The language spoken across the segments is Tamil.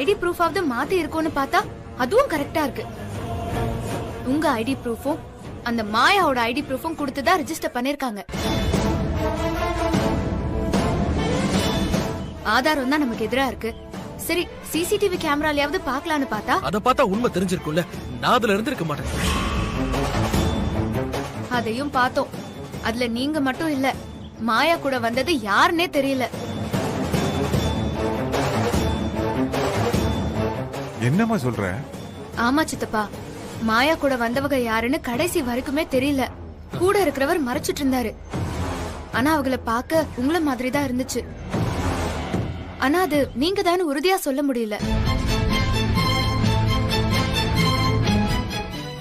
ஐடி ப்ரூஃப் ஆவது மாத்தி இருக்கும்னு பார்த்தா அதுவும் கரெக்டா இருக்கு. உங்க ஐடி ப்ரூஃபும் அந்த மாயாவோட ஐடி ப்ரூஃபும் கொடுத்துதான் ரெஜிஸ்டர் பண்ணிருக்காங்க. ஆதாரம் தான் நமக்கு எதிரா இருக்கு. சரி, சிசிடிவி கேமராலயாவது பாக்கலான்னு பார்த்தா அத பார்த்தா உண்மை தெரிஞ்சிருக்கும்ல. நான் அதுல இருந்திருக்க மாட்டேன். அதையும் பார்த்தோம். அதுல நீங்க மட்டும் இல்ல, மாயா கூட வந்தது யாருன்னே தெரியல. என்னம்மா சொல்ற? ஆமா சித்தப்பா, மாயா கூட வந்தவங்க யாருன்னு கடைசி வரைக்குமே தெரியல. கூட இருக்கிறவர் மறைச்சிட்டு இருந்தாரு. ஆனா அவங்கள பார்க்க உங்கள மாதிரி தான் இருந்துச்சு. ஆனா அது நீங்க தானே உறுதியா சொல்ல முடியல.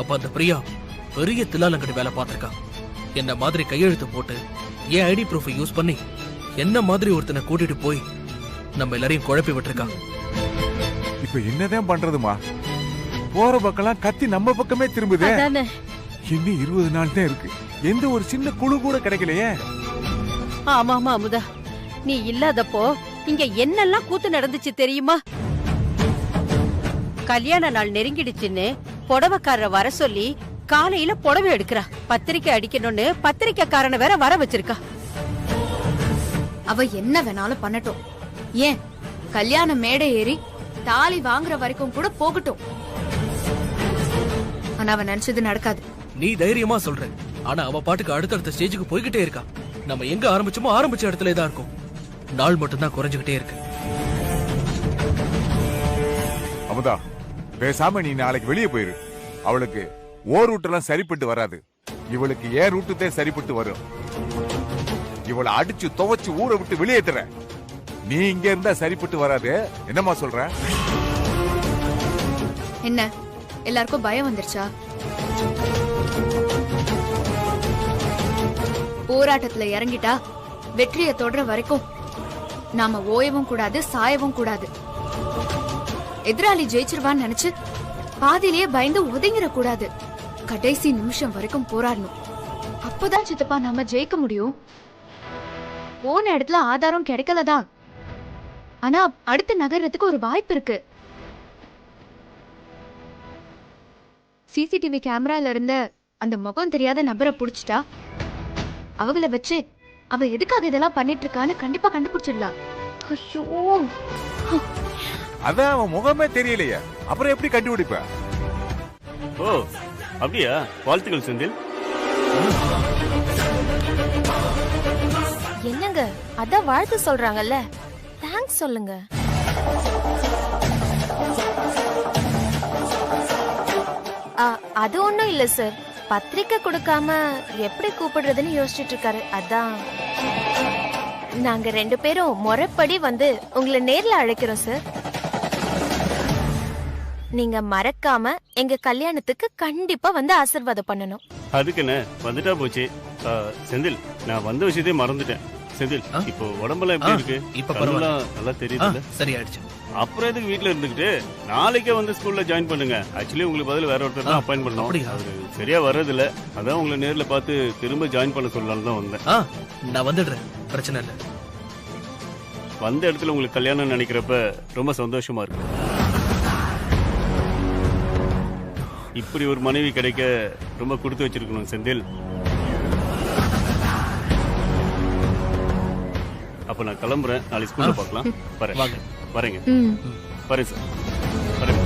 அப்ப அந்த பிரியா பெரிய தில்லாலங்கடி வேலை பார்த்திருக்கா. என்ன மாதிரி கையெழுத்து போட்டு என் ஐடி ப்ரூஃபை யூஸ் பண்ணி என்ன மாதிரி ஒருத்தனை கூட்டிட்டு போய் நம்ம எல்லாரையும் குழப்பி விட்டுருக்கா. இப்ப என்னதான் பண்றதுமா? போற பக்கம் கத்தி நம்ம பக்கமே திரும்புதே. இன்னும் 20 நாள் தான் இருக்கு. எந்த ஒரு சின்ன குழு கூட கிடைக்கலையே. ஆமா அமுதா, நீ இல்லாதப்போ இங்க என்னெல்லாம் கூத்து நடந்துச்சு தெரியுமா? கல்யாண நாள் நெருங்கிடுச்சுன்னு புடவைக்காரரை வர சொல்லி காலையில புடவை எடுக்கிறா. பத்திரிக்கை அடிக்கணும்னு பத்திரிக்கைக்காரனை வேற வர வச்சிருக்கா. அவ என்ன வேணாலும் பண்ணட்டும். ஏன் கல்யாண மேடை ஏறி தாலி வாங்குற வரைக்கும் கூட போகட்டும். ஆனா அவ நினைச்சது நடக்காது. நீ தைரியமா சொல்ற. ஆனா அவ பாட்டுக்கு அடுத்தடுத்த ஸ்டேஜுக்கு போய்கிட்டே இருக்கா. நம்ம எங்க ஆரம்பிச்சோமோ ஆரம்பிச்ச இடத்துல தான் இருக்கும். நாள் மட்டும் தான் குறைஞ்சுகிட்டே இருக்கு. அமுதா, பேசாம நீ நாளைக்கு வெளியே போயிரு. அவளுக்கு ஓ ரூட்டெல்லாம் சரிப்பட்டு வராது. இவளுக்கு ஏன் ரூட்டுதே சரிப்பட்டு வரும். இவளை அடிச்சு துவைச்சு ஊரை விட்டு வெளியேத்துற. நீ இங்க இருந்தா சரிப்பட்டு வராது. என்னம்மா சொல்ற? என்ன எல்லாருக்கும் பயம் வந்துருச்சா? போராட்டத்துல இறங்கிட்டா வெற்றியை தொடர வரைக்கும் நாம ஓயவும் கூடாது, சாயவும் கூடாது. எதிராளி ஜெயிச்சிருவான்னு நினைச்சு பாதியிலேயே பயந்து ஒதுங்கிட கூடாது. கடைசி நிமிஷம் வரைக்கும் போராடணும். அப்பதான் சித்தப்பா நாம ஜெயிக்க முடியும். போன இடத்துல ஆதாரம் கிடைக்கலதான், ஆனா அடுத்து நகர்றதுக்கு ஒரு வாய்ப்பு இருக்கு. சிசிடிவி கேமரால இருந்த அந்த முகம் தெரியாத நபரை புடிச்சிட்டா அவங்கள வச்சு அவ எதுக்காக இதெல்லாம் பண்ணிட்டு இருக்கான்னு கண்டிப்பா கண்டுபிடிச்சிடலாம். ஐயோ, அதான் அவன் முகமே தெரியலையே, அப்புறம் எப்படி கண்டுபிடிப்ப? ஓ அப்படியா? வாழ்த்துக்கள் செந்தில். என்னங்க, அதான் வாழ்த்து சொல்றாங்கல்ல, தேங்க்ஸ் சொல்லுங்க. அது ஒண்ணும் இல்ல சார். பத்திரிக்கை கொடுக்காம எப்படி கூப்பிடுறதுன்னு யோசிச்சுட்டு இருக்காரு. அதான் நாங்க 2 பேரும் முறைப்படி வந்து உங்களை நேர்ல அழைக்கிறோம் சார். நீங்க மறக்காம எங்க கல்யாணத்துக்கு கண்டிப்பா வந்து ஆசீர்வாதம் பண்ணணும். அதுக்கு என்ன, வந்துட்டா போச்சு. செந்தில், நான் வந்த விஷயத்தையே மறந்துட்டேன். செந்தில், இப்போ உடம்பெல்லாம் எப்படி இருக்கு? இப்ப பரவாயில்ல, நல்லா தெரியுது. சரியாயிடுச்சு. அப்புறம் எதுக்கு வீட்டுல இருந்துகிட்டு நாளைக்கே வந்து ஸ்கூல்ல ஜாயின் பண்ணுங்க. ஆக்சுவலி உங்களுக்கு பதில் வேற ஒருத்தர் தான் அப்பாயிண்ட் பண்ணோம். அவரு சரியா வர்றதில்ல. அதான் உங்களை நேர்ல பார்த்து திரும்ப ஜாயின் பண்ண சொல்லலாம்னு தான் வந்தேன். நான் வந்துடுறேன், பிரச்சனை இல்லை. வந்த இடத்துல உங்களுக்கு கல்யாணம் நினைக்கிறப்ப ரொம்ப சந்தோஷமா இருக்கு. இப்படி ஒரு மனைவி கிடைக்க ரொம்ப கொடுத்து வச்சிருக்கணும் செந்தில். அப்ப நான் கிளம்புறேன். நாளைக்கு ஸ்கூல்ல பார்க்கலாம். வரேங்க. வரேன் சார். வரேன்.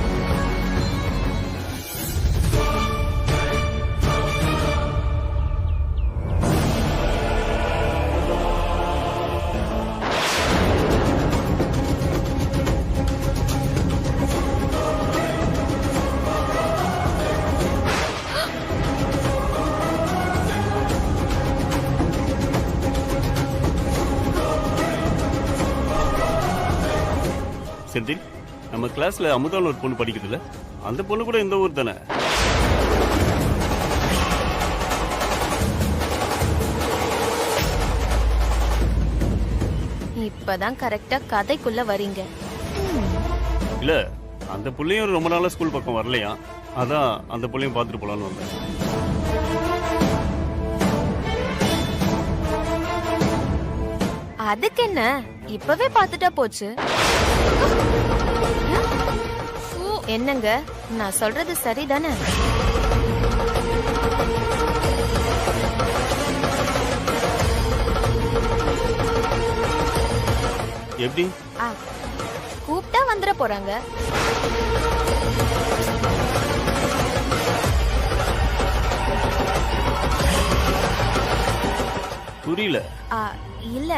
செந்தில், நம்ம கிளாஸ்ல அமுதான்னு ஒரு பொண்ணு படிக்குதுல்ல, அந்த பொண்ணு கூட இந்த ஊர் தானே? இப்பதான் கரெக்டா கதைக்குள்ள வரீங்க. இல்ல, அந்த புள்ளையும் ரொம்ப நாளா ஸ்கூல் பக்கம் வரலையா, அதான் அந்த புள்ளையும் பார்த்துட்டு போலான்னு வந்தேன். அதுக்கு என்ன, இப்பவே பார்த்துட்டா போச்சு. என்னங்க நான் சொல்றது சரிதானே? எப்படி? கூப்பிட்டா வந்துட போறாங்க. புரியல. இல்ல,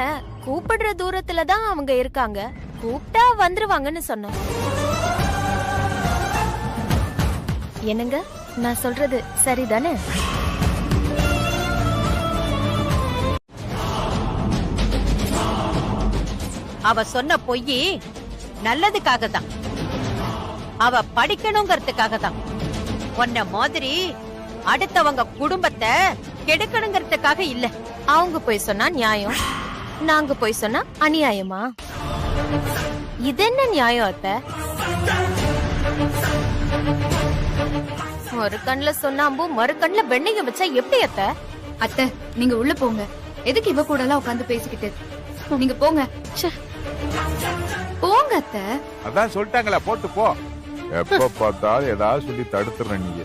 கூப்பிடுற தூரத்துல தான் அவங்க இருக்காங்க. கூப்பிட்டா வந்துருவாங்கன்னு சொன்னேன். என்னங்க நான் சொல்றது சரிதானே? அவ சொன்ன பொய் நல்லதுக்காக தான். அவ படிக்கணுங்கிறதுக்காக தான். உன்ன மாதிரி அடுத்தவங்க குடும்பத்தை கெடுக்கணுங்கிறதுக்காக இல்ல. அவங்க போய் சொன்னா நியாயம், நாங்க போய் சொன்னா அநியாயமா? இது என்ன நியாயம் அத்தை? ஒரு கண்ணுல சொன்னாம்பு மறு கண்ணுல வெண்ணெய வச்சா எப்படி அத்தை? அத்தை நீங்க உள்ள போங்க. எதுக்கு இவ கூட எல்லாம் உட்காந்து பேசிக்கிட்டு? நீங்க போங்க. போங்க அத்தை. அதான் சொல்லிட்டாங்களா, போட்டு போ. எப்ப பார்த்தாலும் ஏதாவது சொல்லி தடுத்துற நீங்க.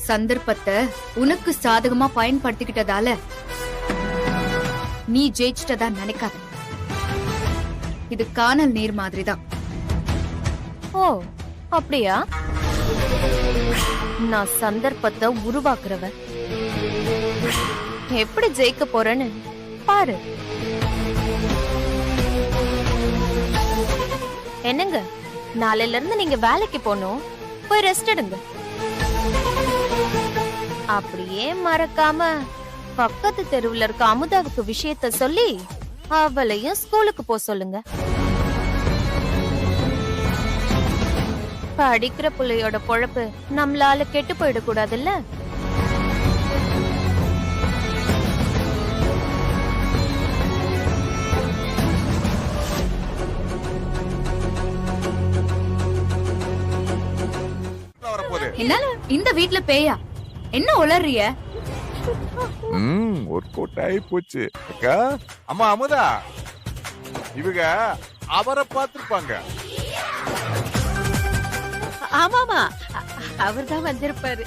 சந்தர்ப்பத்தை உனக்கு சாதகமா பயன்படுத்திக்கிட்டதால நீ ஜெயிச்சிட்டதா நினைக்காத. இது காணல் நீர் மாதிரிதான். ஓ அப்படியா? நான் சந்தர்ப்பத்தை உருவாக்குறவ. எப்படி ஜெயிக்க போறேன்னு பாரு. என்னங்க நாளையில இருந்து நீங்க வேலைக்கு போகணும், போய் ரெஸ்ட் எடுங்க. அப்படியே மறக்காம பக்கத்து தெருவுல இருக்க அமுதாவுக்கு விஷயத்த சொல்லி அவளையும் ஸ்கூலுக்கு போ சொல்லுங்க. படிக்கிற புள்ளையோட பொழப்பு நம்மளால கெட்டு போயிடக்கூடாதுல்ல. என்னால இந்த வீட்ல பேயா? என்ன உளறிய? ஒர்க் அவுட் ஆகி போச்சு. அக்கா, அம்மா அமுதா, இவங்க அவரை பார்த்திருப்பாங்க. ஆமாமா, அவர்தான் வந்திருப்பாரு.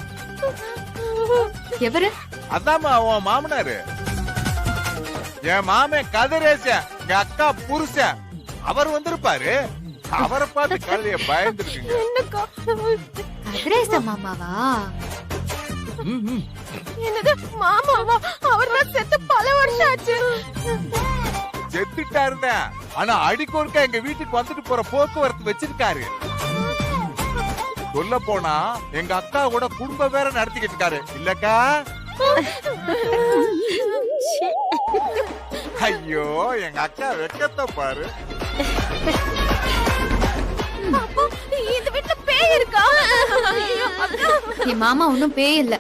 எவரு? அதாம்மா உன் மாமனாரு. என் மாமன் கதிரேச, எங்க அக்கா புருஷன். அவர் வந்திருப்பாரு. அவரை பார்த்து கழுதைய பயந்துருக்குங்க. கதிரேச மாமாவா? என்னது மாமாவா? அவர்தான் செத்து பல வருஷம் ஆச்சு. செத்துட்டாருந்த, ஆனா அடிக்கொருக்கா எங்க வீட்டுக்கு வந்துட்டு போற போக்குவரத்து வச்சிருக்காரு. சொல்ல போனா எங்க அக்கா கூட குடும்பம் வேற நடத்திக்கிட்டு இருக்காரு இல்லக்கா? ஐயோ எங்க அக்கா வெக்கத்தை பாரு. இந்த வீட்டுல பேய் இருக்கா? என் மாமா ஒன்னும் பேய் இல்ல,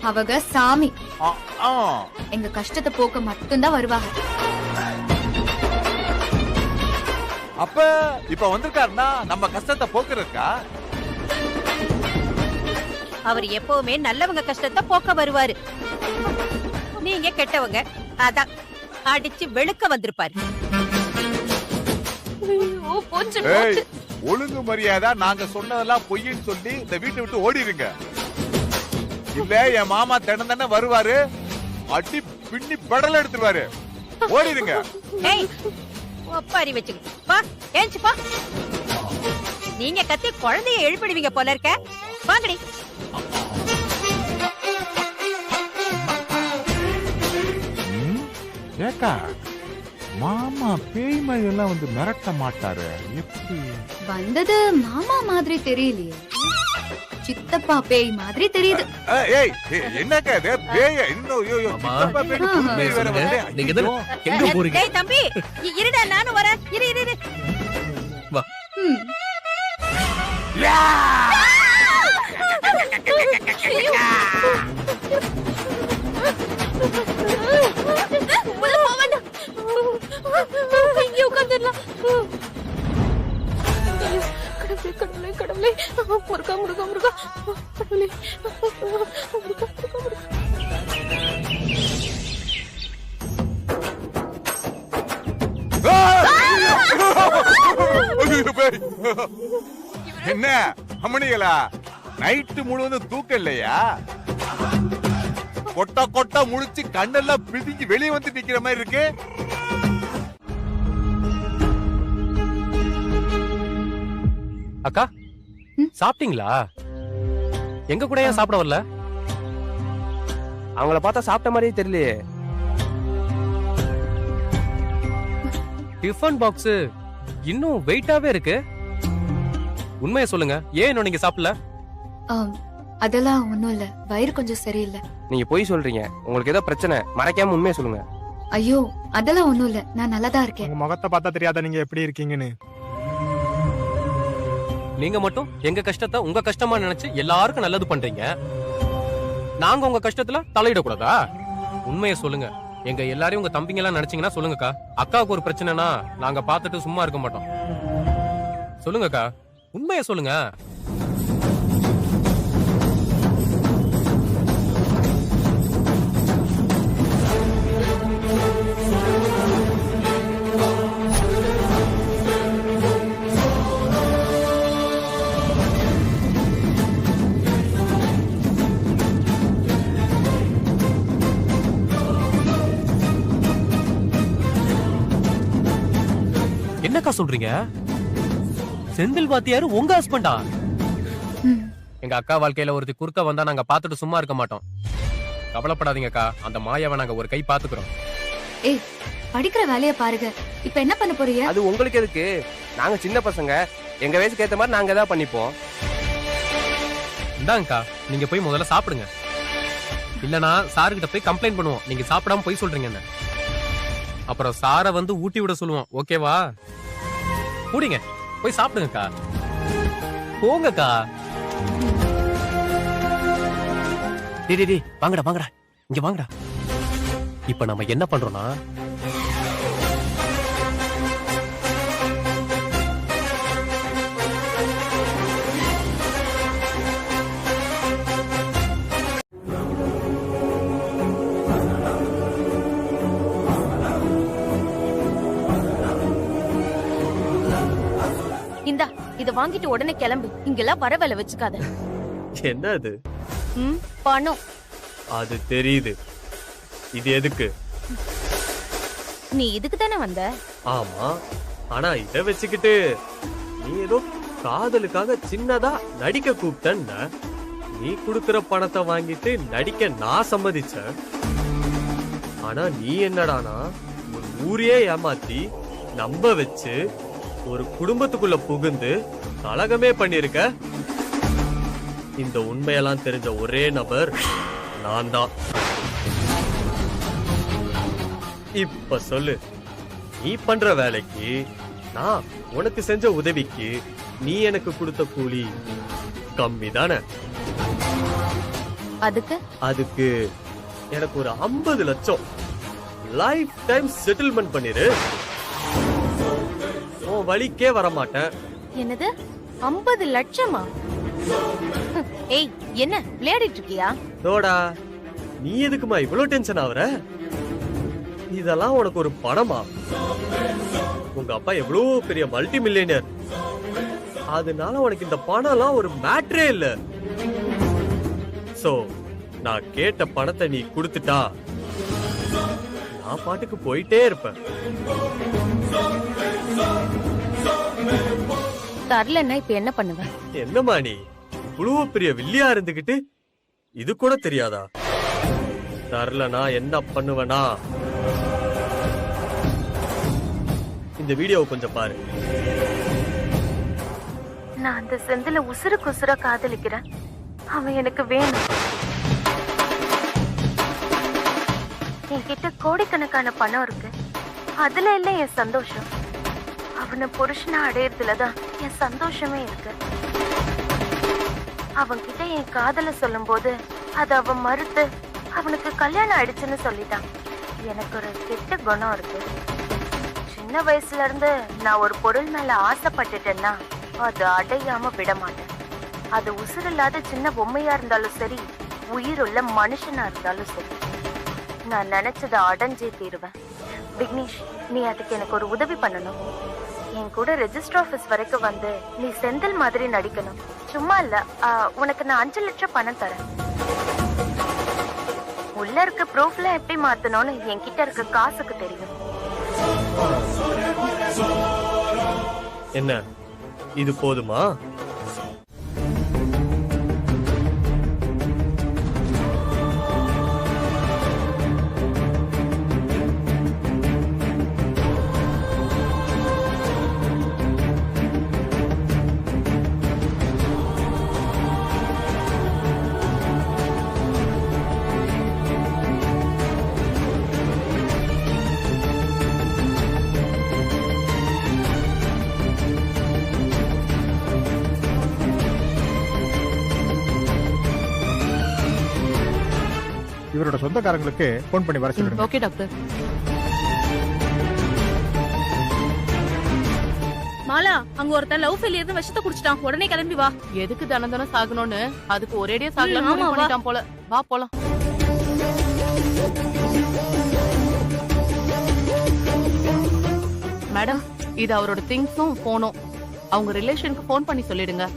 அவங்க சாமி. ஆ, ஆ. எங்க கஷ்டத்தை போக்க மட்டும்தான் வருவாங்க. அப்ப இப்ப வந்திருக்காருன்னா நம்ம கஷ்டத்தை போக்குறதுக்கா? அவர் எப்பவுமே நல்லவங்க கஷ்டத்தை போக்க வருவாரு. நீங்க கெட்டவங்க, அதான் அடிச்சு வெளுக்க வந்திருப்பாரு. ஏய், ஒழுங்கு மரியாதை நாங்க சொன்னதெல்லாம் பொய்ன்னு சொல்லி இந்த வீட்டை விட்டு ஓடிடுங்க. இல்ல என் மாமா தினம் தானே வருவாரு, அடி பின்னி பெடல் எடுத்துருவாரு. ஓடிடுங்க. ஏய், ஒப்பாரி வச்சுக்கிட்டு வா, ஏஞ்சி பா. நீங்க கத்தி குழந்தைய எழுப்பிடுவீங்க போல இருக்க. வாங்கடி. ஏக்கா, மாமா பேய் மாதிரி எல்லாம் வந்து மிரட்ட மாட்டாரு. எப்படி வந்தது மாமா மாதிரி தெரியலையே, சித்தப்பா பேய் மாதிரி தெரியுது. ஏய் என்னக்கா இது பேய்? இன்னும் சித்தப்பா பேய் பேய் வேற வந்து. நீங்க எங்க போறீங்க? டேய் தம்பி, இருடா நானும் வரேன். இரு. வா. இங்கே உட்காந்துடலாம். கடவுளே கடவுளே, முருகா முருகா முருகா, கடவுளே முருகா முருகா முருகா. என்ன அம்மணிகளா, நைட்டு முழுவதும் தூக்கம் இல்லையா? கொட்டா கொட்டா முழிச்சு கண்ணெல்லாம் பிதுங்கி வெளியே வந்து நிக்கிற மாதிரி இருக்கு. அக்கா சாப்பிட்டீங்களா? எங்க கூட ஏன் சாப்பிட வரல? அவங்கள பார்த்தா சாப்பிட்ட மாதிரியே தெரியலையே. டிஃபன் பாக்ஸ் இன்னும் வெயிட்டாவே இருக்கு. உண்மையை சொல்லுங்க, ஏன் இன்னும் நீங்க சாப்பிடல? அதெல்லாம் ஒண்ணும் இல்ல, வயிறு கொஞ்சம் சரியில்லை. நீங்க போய் சொல்றீங்க, உங்களுக்கு ஏதோ பிரச்சனை, மறைக்காம உண்மையை சொல்லுங்க. ஐயோ அதெல்லாம் ஒண்ணும் இல்ல, நான் நல்லாதான் இருக்கேன். உங்க முகத்தை பார்த்தா தெரியாத நீங்க எப்படி இருக்கீங்கன்னு. நீங்க மட்டும் எங்க கஷ்டத்தை உங்க கஷ்டமா நினைச்சு எல்லாருக்கும் நல்லது பண்றீங்க. நாங்க உங்க கஷ்டத்துல தலையிடக்கூடாதா? உண்மையை சொல்லுங்க. எங்க எல்லாரையும் உங்க தம்பிங்க எல்லாம் நினைச்சீங்கன்னா சொல்லுங்கக்கா. அக்காவுக்கு ஒரு பிரச்சனைனா நாங்க பார்த்துட்டு சும்மா இருக்க மாட்டோம். சொல்லுங்கக்கா, உண்மையை சொல்லுங்க. என்னக்கா சொல்றீங்க? செந்தில் வாத்தியாரு உங்க ஹஸ்பண்டா? எங்க அக்கா வாழ்க்கையில ஒருத்தி குறுக்க வந்தா நாங்க பாத்துட்டு சும்மா இருக்க மாட்டோம். கவலைப்படாதீங்கக்கா, அந்த மாயாவை நாங்க ஒரு கை பாத்துக்கிறோம். ஏய், படிக்கிற வேலைய பாருங்க. இப்ப என்ன பண்ண போறீங்க? அது உங்களுக்கு எதுக்கு? நாங்க சின்ன பசங்க, எங்க வயசுக்கு ஏத்த மாதிரி நாங்க ஏதாவது பண்ணிப்போம். இந்தாங்கக்கா, நீங்க போய் முதல்ல சாப்பிடுங்க. இல்லனா சாருகிட்ட போய் கம்ப்ளைண்ட் பண்ணுவோம், நீங்க சாப்பிடாம போய் சொல்றீங்கன்னு. அப்புறம் சார வந்து ஊட்டி விட சொல்லுவோம். ஓகேவா? கூடிங்க, போய் சாப்பிடுங்கக்கா. போங்கக்கா. டேய் வாங்கடா வாங்கடா, இங்க வாங்கடா. இப்ப நம்ம என்ன பண்றோம்னா, இந்தா இத வாங்கிட்டு உடனே கிளம்பு. இங்கெல்லாம் வர வேலை வச்சுக்காத. என்ன அது? பணம். அது தெரியுது. இது எதுக்கு? நீ இதுக்கு தானே வந்த? ஆமா, ஆனா இத வச்சுக்கிட்டு நீ ஏதோ காதலுக்காக சின்னதா நடிக்க கூப்பிட்டேன்ன. நீ குடுக்கற பணத்தை வாங்கிட்டு நடிக்க நான் சம்மதிச்சேன். ஆனா நீ என்னடானா ஒரு ஊரையே ஏமாத்தி நம்ப வச்சு ஒரு குடும்பத்துக்குள்ள புகுந்து கலகமே பண்ணிருக்க. இந்த உண்மையெல்லாம் தெரிஞ்ச ஒரே நபர் நான் தான். இப்ப சொல்லு, நீ பண்ற வேலைக்கு நான் உனக்கு செஞ்ச உதவிக்கு நீ எனக்கு கொடுத்த கூலி கம்மி தானே? அதுக்கு எனக்கு ஒரு 50 லட்சம் லைஃப் டைம் செட்டில்மெண்ட் பண்ணிரு. உன் வழிக்கே வரமாட்டேன். என்னது 50 லட்சமா? ஏய், என்ன விளையாடிட்டு இருக்கியா? தோடா, நீ எதுக்குமா இவ்வளவு டென்ஷன் ஆகுற? இதெல்லாம் உனக்கு ஒரு பணமா? உங்க அப்பா எவ்வளவு பெரிய மல்டி மில்லியனர். அதனால உனக்கு இந்த பணம் எல்லாம் ஒரு மேட்டரே இல்ல. சோ நான் கேட்ட பணத்தை நீ கொடுத்துட்டா நான் பாட்டுக்கு போயிட்டே இருப்பேன். தரலன்னா இப்ப என்ன பண்ணுவ? என்னமா நீ இவ்வளவு பெரிய வில்லியா இருந்துகிட்டு இது கூட தெரியாதா? தரலனா என்ன பண்ணுவனா? இந்த வீடியோவை கொஞ்சம் பாரு. நான் அந்த செந்தில உசுருக்கு உசுரா காதலிக்கிறேன். அவன் எனக்கு வேணும். என்கிட்ட கோடிக்கணக்கான பணம் இருக்கு. அதுல இல்ல என் சந்தோஷம். அவனை புருஷனா அடையறதுலதான் என் சந்தோஷமே இருக்கு. அவன்கிட்ட என் காதல சொல்லும் போது அது அவன் மறுத்து அவனுக்கு கல்யாணம் ஆயிடுச்சுன்னு சொல்லிட்டான். எனக்கு ஒரு கெட்ட குணம் இருக்கு. சின்ன வயசுல இருந்து நான் ஒரு பொருள் மேல ஆசைப்பட்டுட்டேன்னா அது அடையாம விட மாட்டேன். அது உசுரில்லாத சின்ன பொம்மையா இருந்தாலும் சரி, உயிர் உள்ள மனுஷனா இருந்தாலும் சரி, நான் நினைச்சதை அடைஞ்சே தீருவேன். விக்னேஷ், நீ அதுக்கு எனக்கு ஒரு உதவி பண்ணணும். என் கூட ரெஜிஸ்டர் ஆபீஸ் வரைக்கும் வந்து நீ செந்தில் மாதிரி நடிக்கணும். சும்மா இல்ல, உனக்கு நான் 5 லட்சம் பணம் தரேன். உள்ள இருக்க ப்ரூஃப்ல எப்படி மாத்தணும்னு என்கிட்ட இருக்க காசுக்கு தெரியும். என்ன இது போதுமா? இவரோட சொந்தக்காரங்களுக்கு போன் பண்ணி வர சொல்லுங்க. Okay doctor. மாலா, அங்க ஒருத்தன் லவ் ஃபெயிலியர் இருந்து விஷத்தை குடிச்சிட்டான். உடனே கிளம்பி வா. எதுக்கு தினம் சாகணும்னு அதுக்கு ஒரேடியா சாகலாம் பண்ணிட்டான் போல. வா போலாம். மேடம், இது அவரோட திங்ஸும் போனும். அவங்க ரிலேஷனுக்கு போன் பண்ணி சொல்லிடுங்க.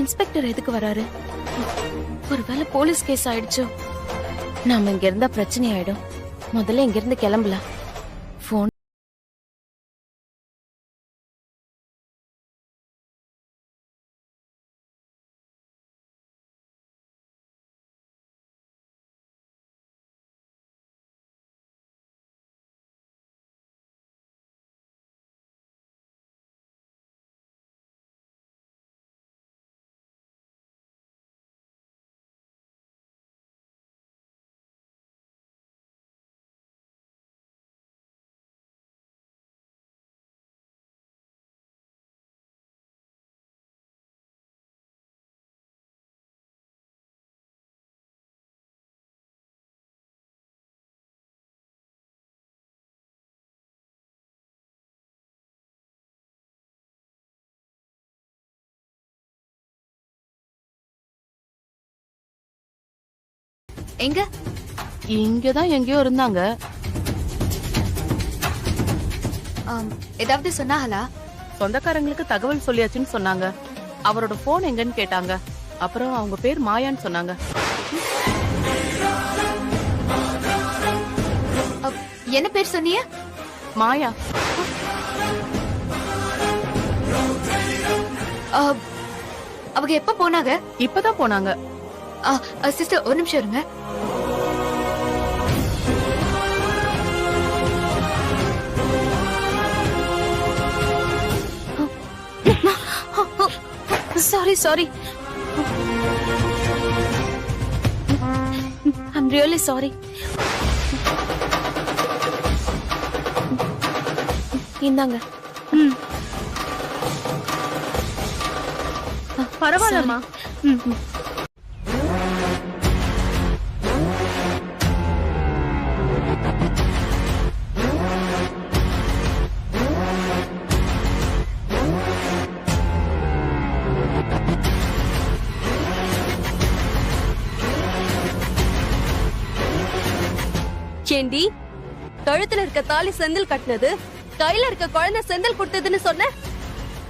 இன்ஸ்பெக்டர் எதுக்கு வராரு? ஒருவேளை போலீஸ் கேஸ் ஆயிடுச்சோ? நாம இங்க இருந்தா பிரச்சனை ஆயிடும். முதல்ல இங்க இருந்து கிளம்பலாம். போன் எங்க? இங்கதான் எங்கேயோ இருந்தாங்க. ஏதாவது சொன்னாங்களா? சொந்தக்காரங்களுக்கு தகவல் சொல்லியாச்சுன்னு சொன்னாங்க. அவரோட போன் எங்கன்னு கேட்டாங்க. அப்புறம் அவங்க பேர் மாயான்னு சொன்னாங்க. என்ன பேர் சொன்னீங்க? மாயா. அவங்க எப்ப போனாங்க? இப்பதான் போனாங்க. சிஸ்டர், ஒரு நிமிஷம் இருங்க. சாரி. I'm really sorry. இந்தாங்க. பரவாயில்லம்மா. ஏண்டி, கழுத்துல இருக்க தாலி செந்தில் கட்டினது, கையில இருக்க குழந்தை செந்தில் கொடுத்ததுன்னு சொன்ன.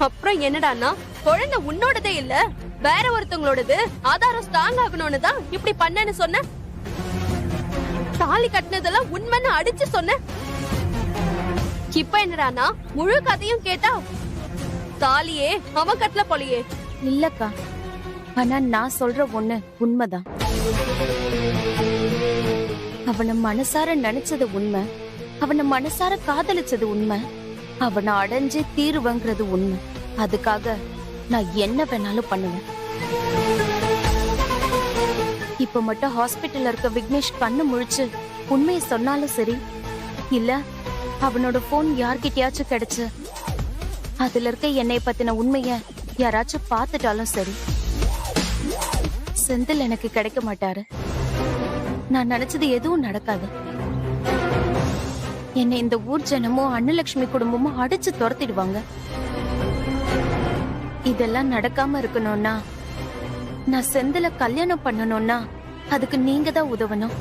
அப்புறம் என்னடான்னா, குழந்தை உன்னோடதே இல்ல வேற ஒருத்தவங்களோடது, ஆதாரம் ஸ்ட்ராங் ஆகணும்னு தான் இப்படி பண்ணேன்னு சொன்ன. தாலி கட்டினதெல்லாம் உண்மைன்னு அடிச்சு சொன்ன. இப்ப என்னடான்னா, முழு கதையும் கேட்டா தாலியே அவன் கட்டல போலியே. இல்லக்கா, ஆனா நான் சொல்ற ஒண்ணு உண்மைதான். அவனை மனசார நினைச்சது உண்மை, அவனை மனசார காதலிச்சது உண்மை, அவனை அடைஞ்சு தீருவங்கிறது உண்மை. அதுக்காக நான் என்ன வேணாலும் பண்ணுவேன். இப்ப மட்டும் ஹாஸ்பிட்டல்ல இருக்க விக்னேஷ் கண்ணு முழிச்சு உண்மையை சொன்னாலும் சரி, இல்ல அவனோட போன் யார்கிட்டயாச்சும் கிடைச்சு அதுல இருக்க என்னை பத்தின உண்மைய யாராச்சும் பார்த்துட்டாலும் சரி, செந்தில் எனக்கு கிடைக்க மாட்டாரு. நான் நினைச்சது எதுவும் நடக்காது. என்னை இந்த ஊர் ஜனமும் அன்னலட்சுமி குடும்பமும் அடிச்சு துரத்திடுவாங்க. இதெல்லாம் நடக்காம இருக்கணும்னா, நான் செந்தில கல்யாணம் பண்ணணும்னா அதுக்கு நீங்க தான் உதவணும்.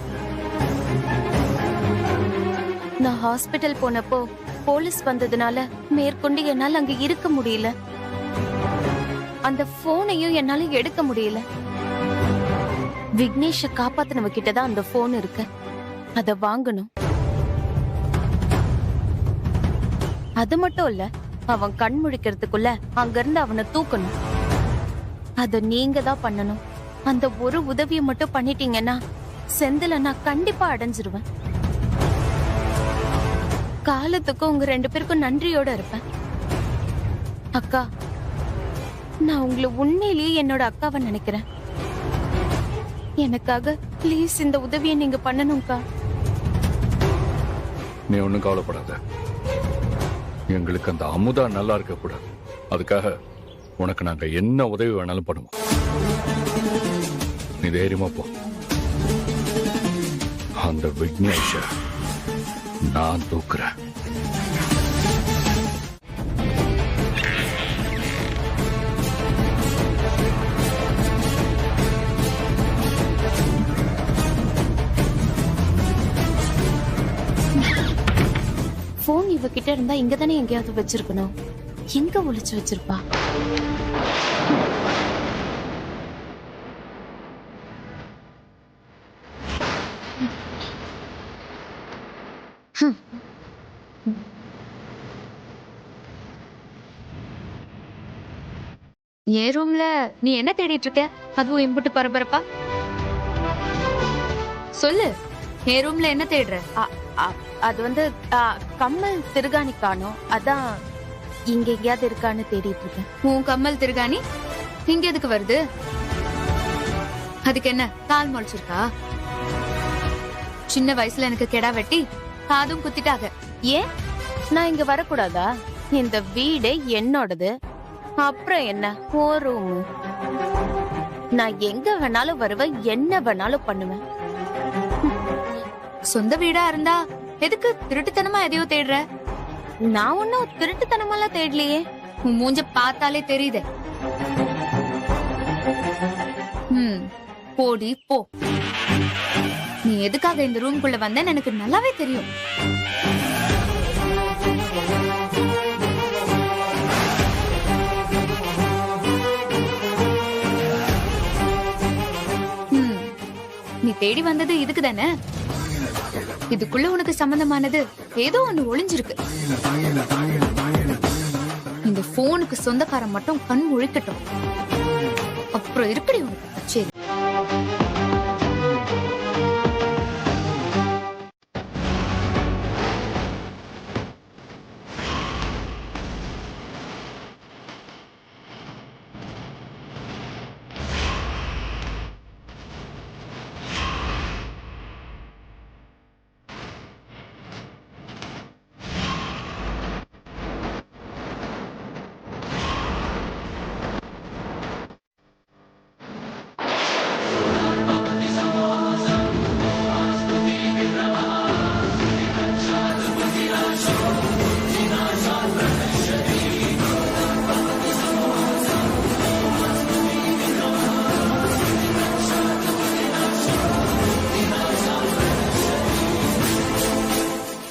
நான் ஹாஸ்பிட்டல் போனப்போ போலீஸ் வந்ததுனால மேற்கொண்டு என்னால அங்க இருக்க முடியல. அந்த போனையும் என்னால எடுக்க முடியல. விக்னேஷ காப்பாத்தினவ கிட்டதான் அந்த போன் இருக்கு. அத வாங்கணும். அது மட்டும் இல்ல, அவன் கண் முழிக்கிறதுக்குள்ள அங்க இருந்து அவனை தூக்கணும். அத நீங்க தான் பண்ணணும். அந்த ஒரு உதவியை மட்டும் பண்ணிட்டீங்கன்னா செந்தில நான் கண்டிப்பா அடைஞ்சிருவேன். காலத்துக்கு உங்க 2 பேருக்கும் நன்றியோட இருப்பேன். அக்கா, நான் உங்களை உண்மையிலேயே என்னோட அக்காவை நினைக்கிறேன். எனக்காக ப்ளீஸ் இந்த உதவியை நீங்க பண்ணணும்க்கா. நீ ஒன்னும் கவலைப்படாத. எங்களுக்கு அந்த அமுதா நல்லா இருக்க கூடாது. அதுக்காக உனக்கு நாங்க என்ன உதவி வேணாலும் பண்ணுவோம். நீ தைரியமா போ. அந்த விக்னேஷ நான் தூக்குறேன். போன் இவகிட்ட இருந்தா இங்கதானே எங்கேயாவது வச்சிருக்கணும். எங்க ஒளிச்சு வச்சிருப்பா? என் ரூம்ல நீ என்ன தேடிட்டு இருக்க? அதுவும் இம்புட்டு பரபரப்பா சொல்லு. என் ரூம்ல என்ன தேடுற? அது வந்து கம்மல் திருகாணி காணோம். அதான் இங்க எங்கேயாவது இருக்கான்னு தேடிட்டு இருக்கேன். உன் கம்மல் திருகாணி இங்க எதுக்கு வருது? அதுக்கு என்ன கால் முளைச்சிருக்கா? சின்ன வயசுல எனக்கு கெடா வெட்டி காதும் குத்திட்டாங்க. ஏன் நான் இங்க வரக்கூடாதா? இந்த வீடே என்னோடது. அப்புறம் என்ன ஒரு ரூம். நான் எங்க வேணாலும் வருவேன், என்ன வேணாலும் பண்ணுவேன். சொந்த வீடா இருந்தா எதுக்கு திருட்டுத்தனமா எதையோ தேடுற? நான் ஒன்னும் திருட்டுத்தனமாலாம் தேடலையே. உன் மூஞ்ச பார்த்தாலே தெரியுதே. போடி போ. நீ எதுக்காக இந்த ரூம்குள்ள வந்தேன்னு எனக்கு நல்லாவே தெரியும். நீ தேடி வந்தது இதுக்கு தானே? இதுக்குள்ள உனக்கு சம்பந்தமானது ஏதோ ஒண்ணு ஒளிஞ்சிருக்கு. இந்த போனுக்கு சொந்தக்காரன் மட்டும் கண் முழிக்கட்டும். அப்புறம் இருக்குடி உனக்கு. சரி,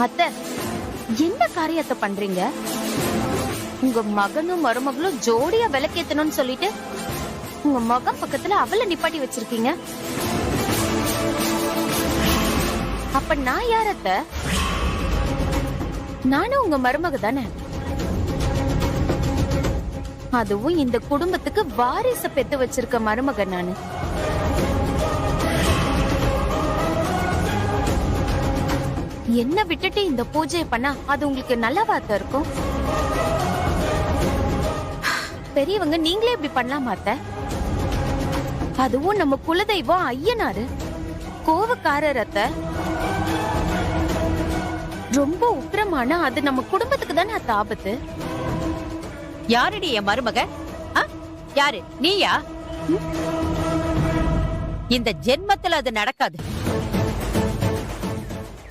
அத்தை, என்ன காரியத்தை பண்றீங்க? உங்க மகனும் மருமகளும் ஜோடியா விளக்கேத்தணும்னு சொல்லிட்டு உங்க மகன் பக்கத்துல அவளை நிப்பாட்டி வச்சிருக்கீங்க. அப்ப நான் யார் அத்தை? நானும் உங்க மருமக தானே. அதுவும் இந்த குடும்பத்துக்கு வாரிச பெத்து வச்சிருக்க மருமகன் நானு. என்ன விட்டுட்டு இந்த பூஜையை பண்ணா அது உங்களுக்கு நல்லவாத்த இருக்கும். பெரியவங்க நீங்களே இப்படி பண்ணலாமா அத்தை? அதுவும் நம்ம குலதெய்வம் ஐயனாரு கோவக்காரர் அத்தை. ரொம்ப உக்கிரமான அது நம்ம குடும்பத்துக்கு தானே அத்த ஆபத்து. யாருடி என் மருமக? யாரு நீயா? இந்த ஜென்மத்துல அது நடக்காது.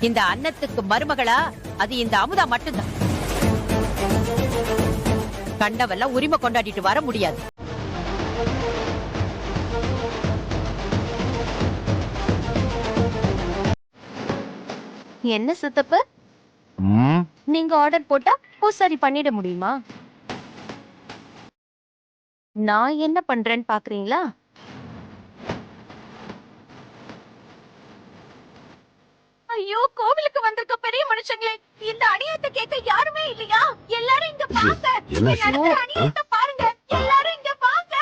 இந்த அன்னத்துக்கு மருமகளா அது இந்த அமுதா மட்டும்தான். கண்டவெல்லாம் உரிமை கொண்டாடிட்டு வர முடியாது. என்ன சித்தப்பு, நீங்க ஆர்டர் போட்டா பூசாரி பண்ணிட முடியுமா? நான் என்ன பண்றேன்னு பாக்குறீங்களா? ஐயோ, கோவிலுக்கு வந்திருக்க பெரிய மனுஷங்களே, இந்த அநியாயத்தை கேட்க யாருமே இல்லையா? எல்லாரும் இங்க வாங்க. நடக்கிற அநியாயத்தை பாருங்க. எல்லாரும் இங்க வாங்க.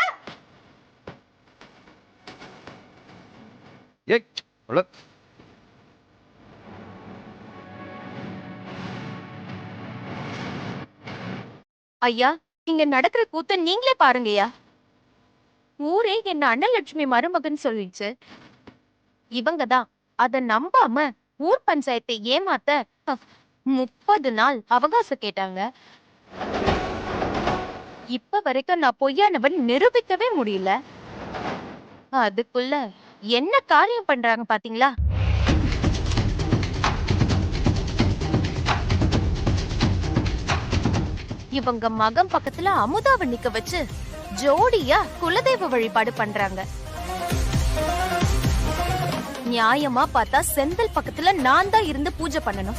ஐயா, இங்க நடக்கிற கூத்த நீங்களே பாருங்கய்யா. ஊரே என்ன அன்னலட்சுமி மருமகன் சொல்லிச்சு. இவங்கதான் அத நம்பாம ஊர் பஞ்சாயத்தை ஏமாத்த 30 நாள் அவகாசம் கேட்டாங்க. இப்ப வரைக்கும் நான் பொய்யானவன் நிரூபிக்கவே முடியல. அதுக்குள்ள என்ன காரியம் பண்றாங்க பாத்தீங்களா? இவங்க மகன் பக்கத்துல அமுதாவை நிக்க வச்சு ஜோடியா குலதெய்வ வழிபாடு பண்றாங்க. நியாயமா பார்த்தா செந்தில் பக்கத்துல நான் தான் இருந்து பூஜை பண்ணணும்.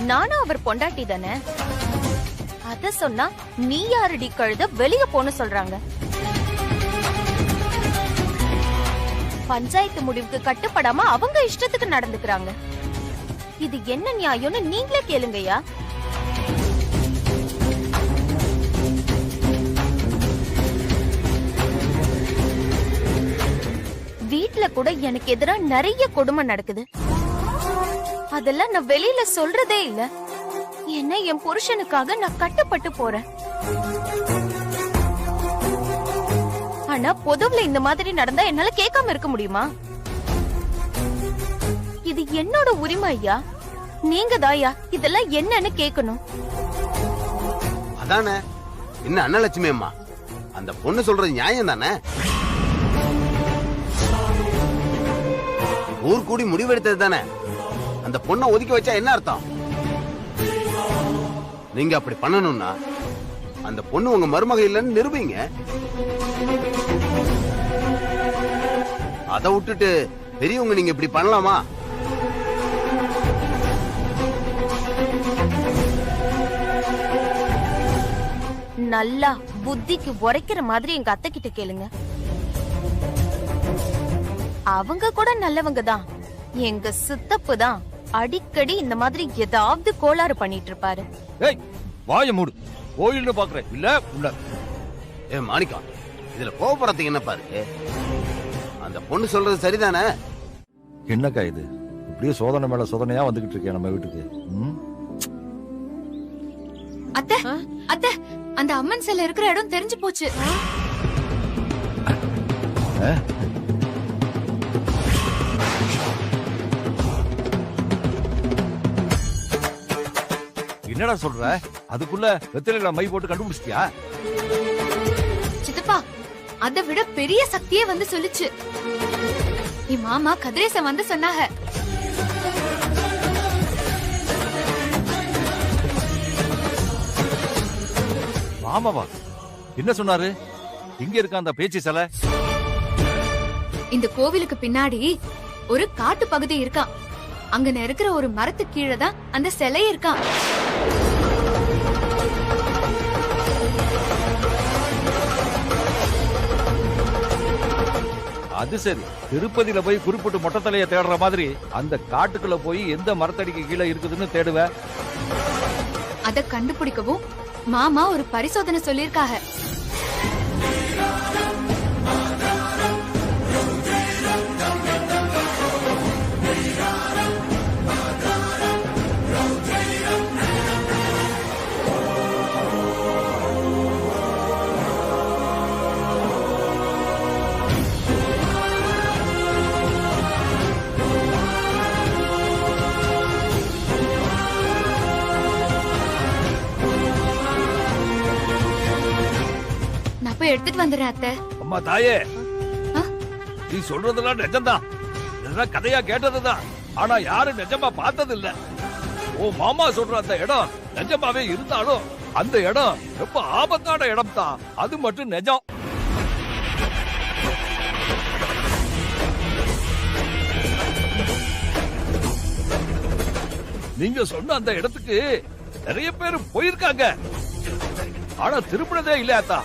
நானும் அவர் பொண்டாட்டி தானே. அத சொன்னா நீ யாரடி கழுத வெளிய போன்னு சொல்றாங்க. பஞ்சாயத்து முடிவுக்கு கட்டுப்படாம அவங்க இஷ்டத்துக்கு நடந்துக்கிறாங்க. இது என்ன நியாயம்னு நீங்களே கேளுங்கய்யா. வீட்ல கூட எனக்கு எதிரா நிறைய கொடுமை நடக்குது. அதெல்லாம் நான் வெளியில சொல்றதே இல்ல. என்ன என் புருஷனுக்காக நான் கட்டுப்பட்டு போறேன். ஆனா பொதுவுல இந்த மாதிரி நடந்தா என்னால கேட்காம இருக்க முடியுமா? இது என்னோட உரிமை ஐயா. நீங்க தாயா இதெல்லாம் என்னன்னு கேட்கணும். அதானே என்ன அன்னலட்சுமி அம்மா, அந்த பொண்ணு சொல்றது நியாயம் தானே? ஊர் கூடி முடிவெடுத்தது தானே. அந்த பொண்ணை ஒதுக்கி வச்சா என்ன அர்த்தம்? நீங்க அப்படி பண்ணணும்னா அந்த பொண்ணு உங்க மருமக இல்லைன்னு நிரூபிங்க. அதை விட்டுட்டு பெரியவங்க நீங்க இப்படி பண்ணலாமா? நல்லா புத்திக்கு உரைக்கிற மாதிரி எங்க அத்தை கிட்ட கேளுங்க. அவங்க கூட நல்லவங்க தான். எங்க சித்தப்பு தான் அடிக்கடி இந்த மாதிரி ஏதாவது கோளாறு பண்ணிட்டு இருப்பாரு. வாய மூடு. கோயில்னு பாக்குறேன் இல்ல உள்ள. மாணிக்கம், இதுல கோபுரத்துக்கு என்ன பாரு? அந்த பொண்ணு சொல்றது சரிதானே? என்னக்கா இது இப்படியே சோதனை மேல சோதனையா வந்துகிட்டு இருக்கேன் நம்ம வீட்டுக்கு. அத்தை, அத்தை, அந்த அம்மன் சிலை இருக்கிற இடம் தெரிஞ்சு போச்சு. என்னடா சொல்ற? அதுக்குள்ள வெத்தலையில மை போட்டு கண்டுபிடிச்சிட்டியா? சித்தப்பா, அதை விட பெரிய சக்தியே வந்து சொல்லுச்சு. என் மாமா கதிரேசன் வந்து சொன்னாங்க. மாமாவா? என்ன சொன்னாரு? இங்க இருக்க அந்த பேச்சு சிலை? இந்த கோவிலுக்கு பின்னாடி ஒரு காட்டு பகுதி இருக்கான். அங்க இருக்கிற ஒரு மரத்து கீழே தான் அந்த சிலை இருக்கான். அது சரி, திருப்பதியில போய் குறிப்பிட்டு மொட்டை தலைய தேடுற மாதிரி அந்த காட்டுக்குள்ள போய் எந்த மரத்தடிக்கு கீழே இருக்குதுன்னு தேடுவ. அத கண்டுபிடிக்கவும் மாமா ஒரு பரிசோதனை சொல்லிருக்காங்க. போய் எடுத்துட்டு வந்துடுறேன் அத்தை. அம்மா தாயே, நீ சொல்றதெல்லாம் நிஜம்தான். இதெல்லாம் கதையா கேட்டதுதான். ஆனா யாரும் நிஜமா பார்த்தது இல்ல. ஓ மாமா சொல்ற அந்த இடம் நிஜமாவே இருந்தாலும் அந்த இடம் ரொம்ப ஆபத்தான இடம் தான். அது மட்டும் நிஜம். நீங்க சொன்ன அந்த இடத்துக்கு நிறைய பேர் போயிருக்காங்க. ஆனா திரும்பினதே இல்லையாத்தா.